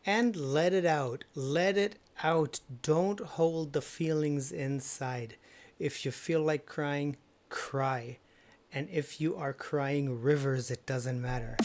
and let it out. Let it out. Don't hold the feelings inside. If you feel like crying, cry. And if you are crying rivers, it doesn't matter.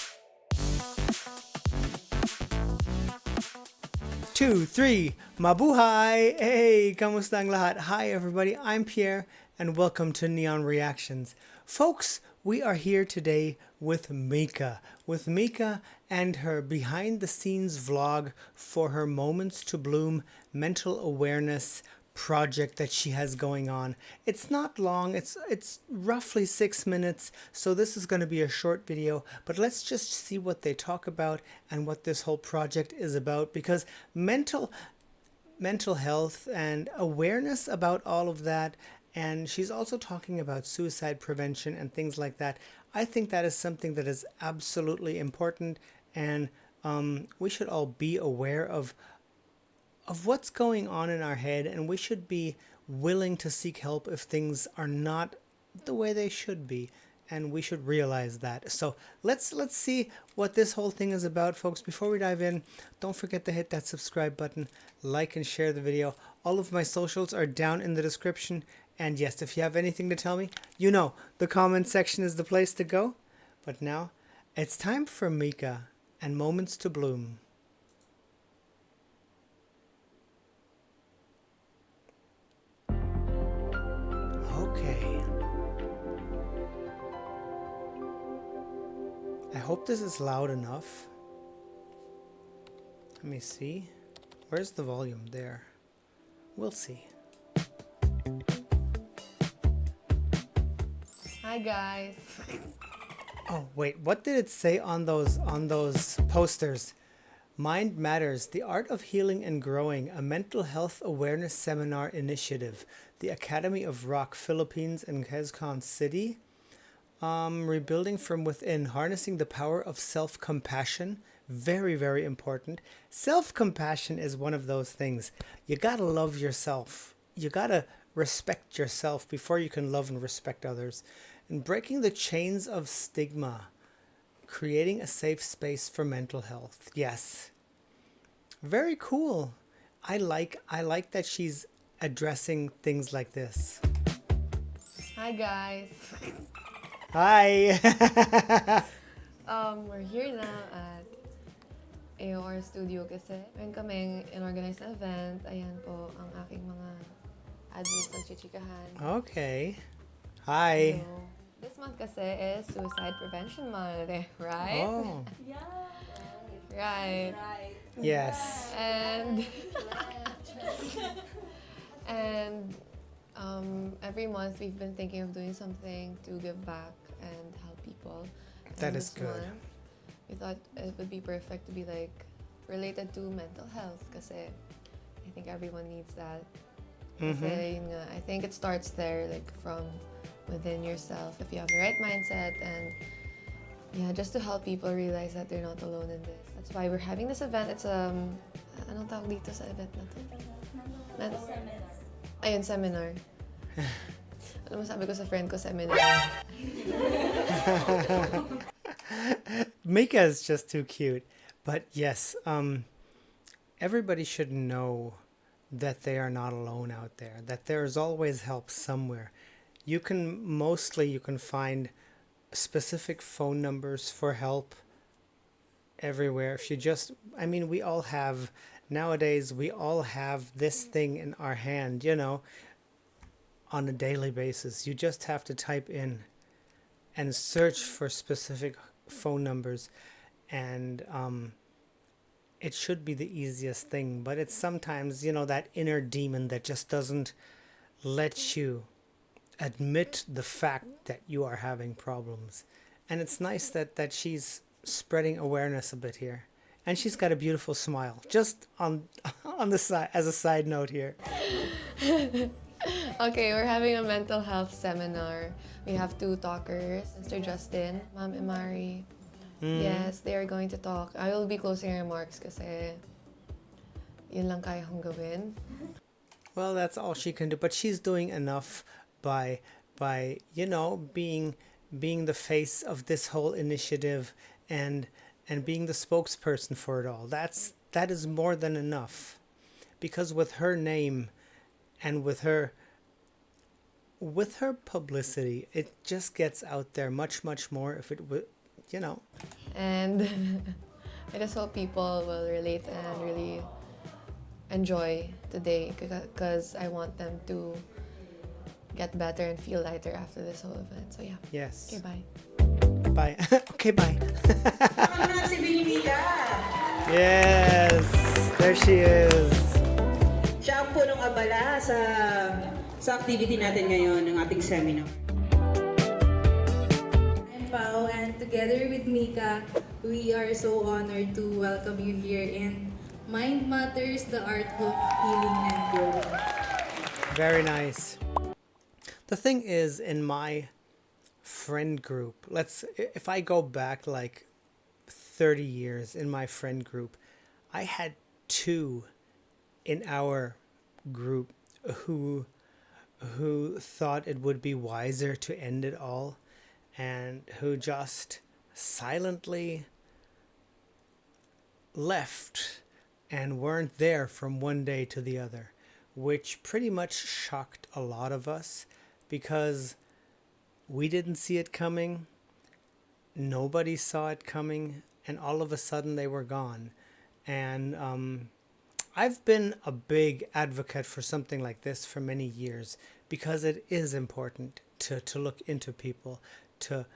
2, 3, mabuhay! Hey, kamusta ang lahat? Hi everybody, I'm Pierre and welcome to Neon Reactions. Folks, we are here today with Mikha. With Mikha and her behind the scenes vlog for her Moments to Bloom mental awareness project that she has going on. It's not long, it's roughly 6 minutes, so this is going to be a short video, but let's just see what they talk about and what this whole project is about, because mental health and awareness about all of that, and she's also talking about suicide prevention and things like that. I think that is something that is absolutely important, and we should all be aware of what's going on in our head, and we should be willing to seek help if things are not the way they should be, and we should realize that. So let's see what this whole thing is about, folks. Before we dive in, don't forget to hit that subscribe button, like and share the video. All of my socials are down in the description, and yes, if you have anything to tell me, you know the comment section is the place to go. But now it's time for Mikha and Moments to Bloom. Okay. I hope this is loud enough. Let me see. Where's the volume? There. We'll see. Hi guys. Oh, wait. What did it say on those posters? Mind Matters, the Art of Healing and Growing, a mental health awareness seminar initiative. The Academy of Rock, Philippines and Quezon City. Rebuilding from within, harnessing the power of self-compassion. Very, very important. Self-compassion is one of those things. You gotta love yourself. You gotta respect yourself before you can love and respect others. And breaking the chains of stigma. Creating a safe space for mental health. Yes. Very cool. I like that she's addressing things like this. Hi guys. Hi. We're here now at AOR Studio kasi meron kaming in-organize na event. Ayan po ang aking mga admins ng chichikahan. Okay. Hi. So, this month kasi is Suicide Prevention Month, right? Oh. Yeah. Right. Yes. And and every month we've been thinking of doing something to give back and help people. That And is this good. month, we thought it would be perfect to be like related to mental health kasi I think everyone needs that. Kasi yun nga, I think it starts there, like from within yourself, if you have the right mindset, and yeah, just to help people realize that they're not alone in this. That's why we're having this event. It's anong tawag dito sa event na to? Ayun, seminar. Ano masabi ko sa friend ko, seminar. Mika is just too cute. But yes, everybody should know that they are not alone out there, that there is always help somewhere. You can find specific phone numbers for help everywhere. If you just, we all have, nowadays, we all have this thing in our hand, on a daily basis. You just have to type in and search for specific phone numbers, and it should be the easiest thing, but it's sometimes, that inner demon that just doesn't let you admit the fact that you are having problems. And it's nice that she's spreading awareness a bit here, and she's got a beautiful smile, just on the side, as a side note here. Okay, we're having a mental health seminar. We have two talkers, Mr. Justin, Ma'am Imari. Yes, they are going to talk. I will be closing remarks kasi yun lang kaya kong gawin. Well, that's all she can do, but she's doing enough by being the face of this whole initiative and being the spokesperson for it all. That's that is more than enough, because with her name and with her publicity, it just gets out there much, much more if it would, you know. And I just hope people will relate and really enjoy today, because I want them to get better and feel lighter after this whole event. So yeah. Yes. Okay, bye. Bye. Okay, bye. Si Bini Mikha. Yes, there she is. Siya ang punong abala sa activity natin ngayon ng ating seminar. I'm Pao, and together with Mika, we are so honored to welcome you here in Mind Matters, the Art of Healing and Growing. Very nice. The thing is, in my friend group, if I go back like 30 years in my friend group, I had two in our group who thought it would be wiser to end it all, and who just silently left and weren't there from one day to the other, which pretty much shocked a lot of us, because we didn't see it coming, nobody saw it coming, and all of a sudden they were gone. And I've been a big advocate for something like this for many years, because it is important to look into people, to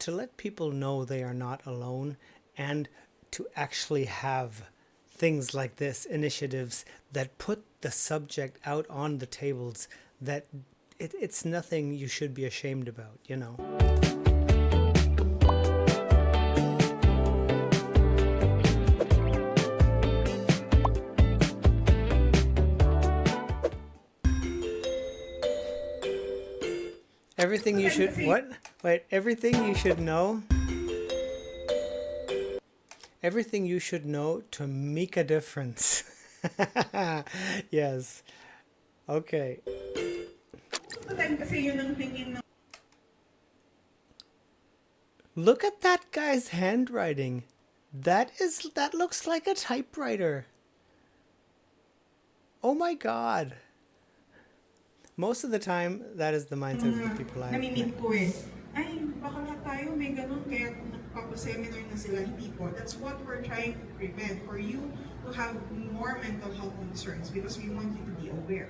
let people know they are not alone, and to actually have things like this, initiatives that put the subject out on the tables, that it's nothing you should be ashamed about, you know. Everything you should know. Everything you should know to mikh-a-difference. Yes. Okay. Look at that guy's handwriting. That looks like a typewriter. Oh my God. Most of the time, that is the mindset of the people I have met. Namimit ko eh. Ay, baka nga tayo may ganun, kaya nagpapaseminar na sila. Hindi po. That's what we're trying to prevent, for you to have more mental health concerns, because we want you to be aware.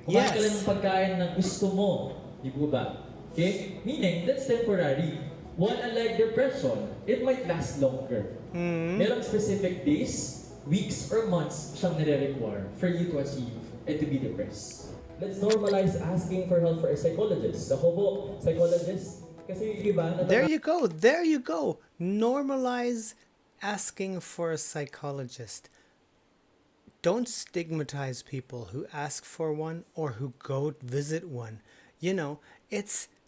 Kumain ka lang ng pagkain na gusto mo, di po ba? Okay? Meaning, that's temporary. While unlike depression, it might last longer. Merong specific days, weeks, or months siyang nire-require for you to achieve and to be depressed. Let's normalize asking for help for a psychologist. Ako po, psychologist. Kasi iba, there you go. There you go. Normalize asking for a psychologist. Don't stigmatize people who ask for one or who go visit one. You know,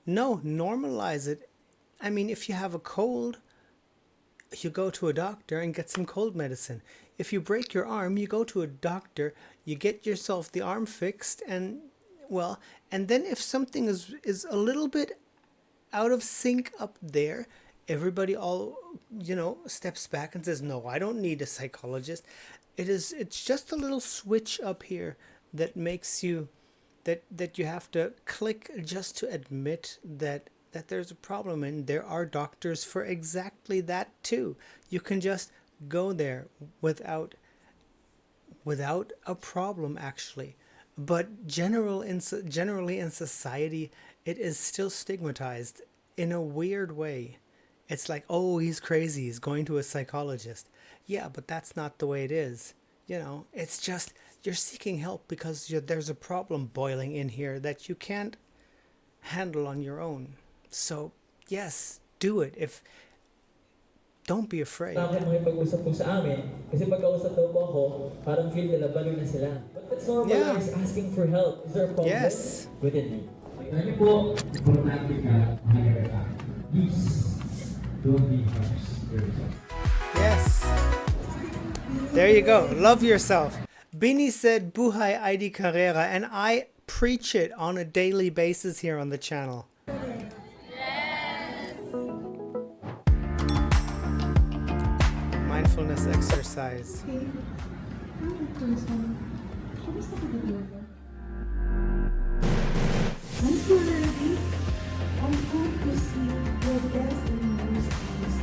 normalize it. I mean, if you have a cold, you go to a doctor and get some cold medicine. If you break your arm, you go to a doctor, you get yourself the arm fixed, and then if something is a little bit out of sync up there, everybody steps back and says, no, I don't need a psychologist. It's just a little switch up here that makes you that you have to click just to admit that there's a problem, and there are doctors for exactly that too. You can just go there without a problem, actually. But generally in society, it is still stigmatized in a weird way. It's like, oh, he's crazy, he's going to a psychologist. Yeah, but that's not the way it is. You know, it's just you're seeking help because there's a problem boiling in here that you can't handle on your own. So, yes, do it. Don't be afraid. Bakit makipag-usap po sa amin? Kasi pagkausap daw po ako, parang feel nila balo na sila. But let's normalize asking for help. Is there a problem Yes. within me? Ano po, importante ka, mahalaga ka. Please, don't be harsh to yourself. Yes. There you go. Love yourself. Bini said, Buhay ID Carrera, and I preach it on a daily basis here on the channel. Mindfulness this exercise. Okay. Person, kamusta ka ba yoga? Once you're ready, I hope to see your best and most honest.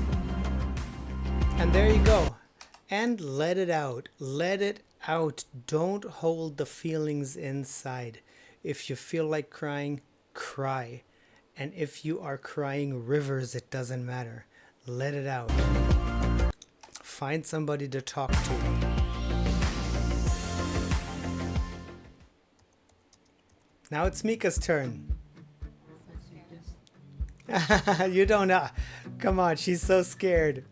And there you go. And let it out. Let it out. Don't hold the feelings inside. If you feel like crying, cry. And if you are crying rivers, it doesn't matter. Let it out. Find somebody to talk to. Now it's Mika's turn. You don't know. Come on, she's so scared.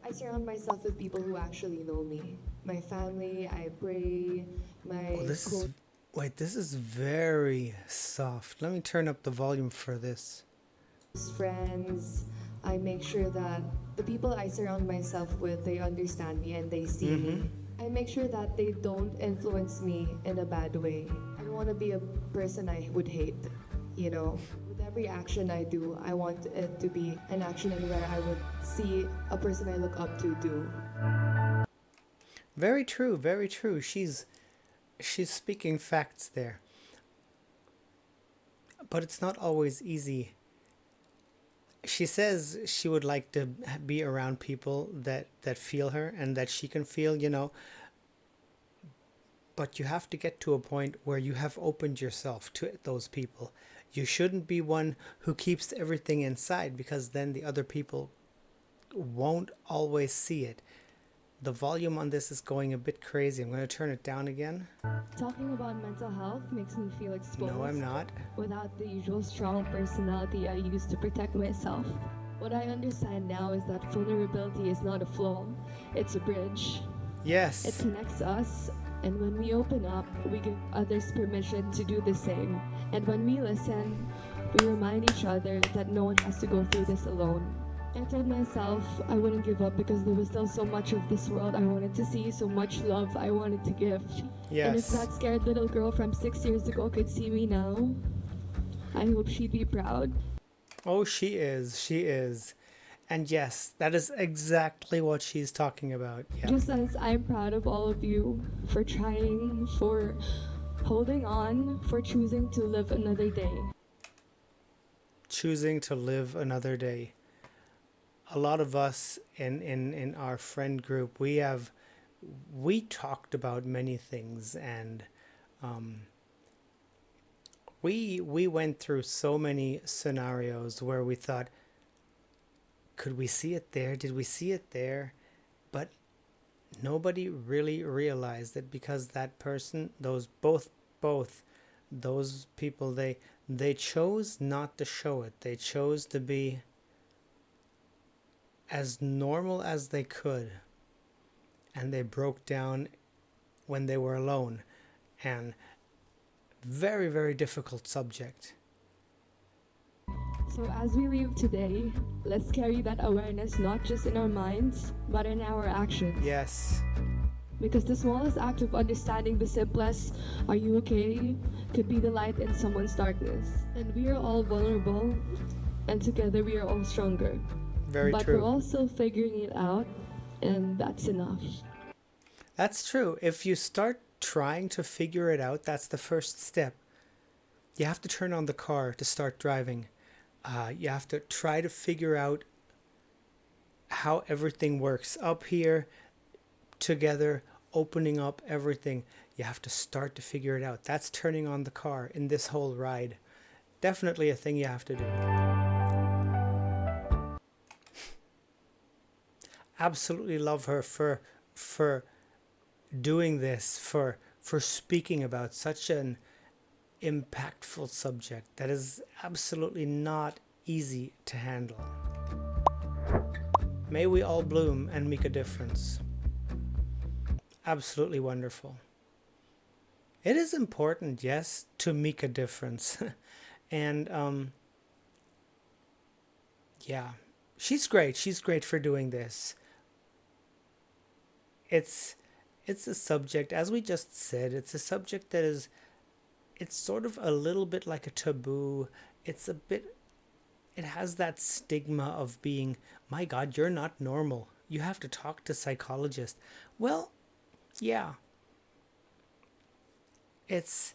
I surround myself with people who actually know me. My family, I pray, my Oh, this is very soft. Let me turn up the volume for this. close friends. I make sure that the people I surround myself with, they understand me and they see me. I make sure that they don't influence me in a bad way. I don't want to be a person I would hate, you know. With every action I do, I want it to be an action in where I would see a person I look up to do. Very true, very true. She's speaking facts there. But it's not always easy. She says she would like to be around people that feel her and that she can feel, you know. But you have to get to a point where you have opened yourself to those people. You shouldn't be one who keeps everything inside, because then the other people won't always see it. The volume on this is going a bit crazy. I'm going to turn it down again. Talking about mental health makes me feel exposed. No, I'm not. Without the usual strong personality I use to protect myself. What I understand now is that vulnerability is not a flaw, it's a bridge. It Yes. connects us, and when we open up, we give others permission to do the same. And when we listen, we remind each other that no one has to go through this alone. I told myself I wouldn't give up because there was still so much of this world I wanted to see, so much love I wanted to give. And if Yes. that scared little girl from 6 years ago could see me now, I hope she'd be proud. Oh, she is. She is. And yes, that is exactly what she's talking about. Yeah. Just as I'm proud of all of you for trying, for holding on, for choosing to live another day. Choosing to live another day. A lot of us in our friend group, we talked about many things, and we went through so many scenarios where we thought, could we see it there? Did we see it there? But nobody really realized it, because that person, both those people, they chose not to show it. They chose to be as normal as they could, and they broke down when they were alone. And very, very difficult subject. So as we leave today, let's carry that awareness not just in our minds, but in our actions. Yes. Because the smallest act of understanding, the simplest, "Are you okay?" could be the light in someone's darkness. And we are all vulnerable, and together we are all stronger. Very But true. we're all still figuring it out, and that's enough. That's true. If you start trying to figure it out, that's the first step. You have to turn on the car to start driving. You have to try to figure out how everything works up here, together, opening up everything. You have to start to figure it out. That's turning on the car in this whole ride. Definitely a thing you have to do. Absolutely love her for doing this, for speaking about such an impactful subject that is absolutely not easy to handle. May we all bloom and make a difference. Absolutely wonderful. It is important, yes, to make a difference. And yeah, she's great. She's great for doing this. It's a subject, as we just said, it's a subject that is, it's sort of a little bit like a taboo. It's a bit it has that stigma of being, my God, you're not normal. You have to talk to psychologists. Well, yeah. It's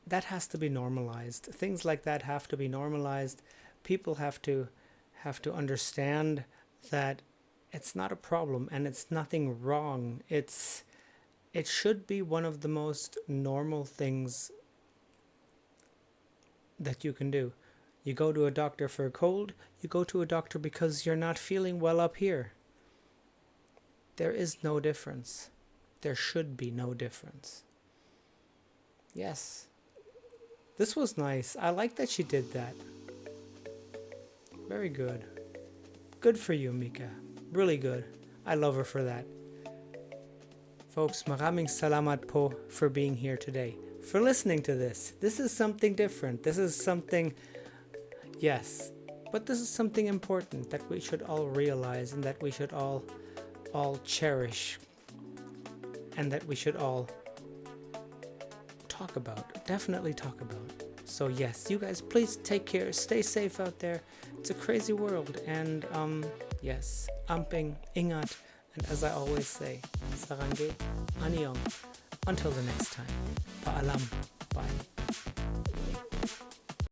that has to be normalized. Things like that have to be normalized. People have to understand that it's not a problem and it's nothing wrong. It should be one of the most normal things that you can do. You go to a doctor for a cold, you go to a doctor because you're not feeling well up here. There is no difference. There should be no difference. Yes. This was nice. I like that she did that. Very good. Good for you, Mika. Really good. I love her for that. Folks, maraming salamat po for being here today. For listening to this. This is something different. This is something, yes, but this is something important that we should all realize and that we should all cherish and that we should all talk about. Definitely talk about. So yes, you guys please take care. Stay safe out there. It's a crazy world. And yes, amping, ingat, and as I always say, sarangge, anyong. Until the next time. Paalam. Bye.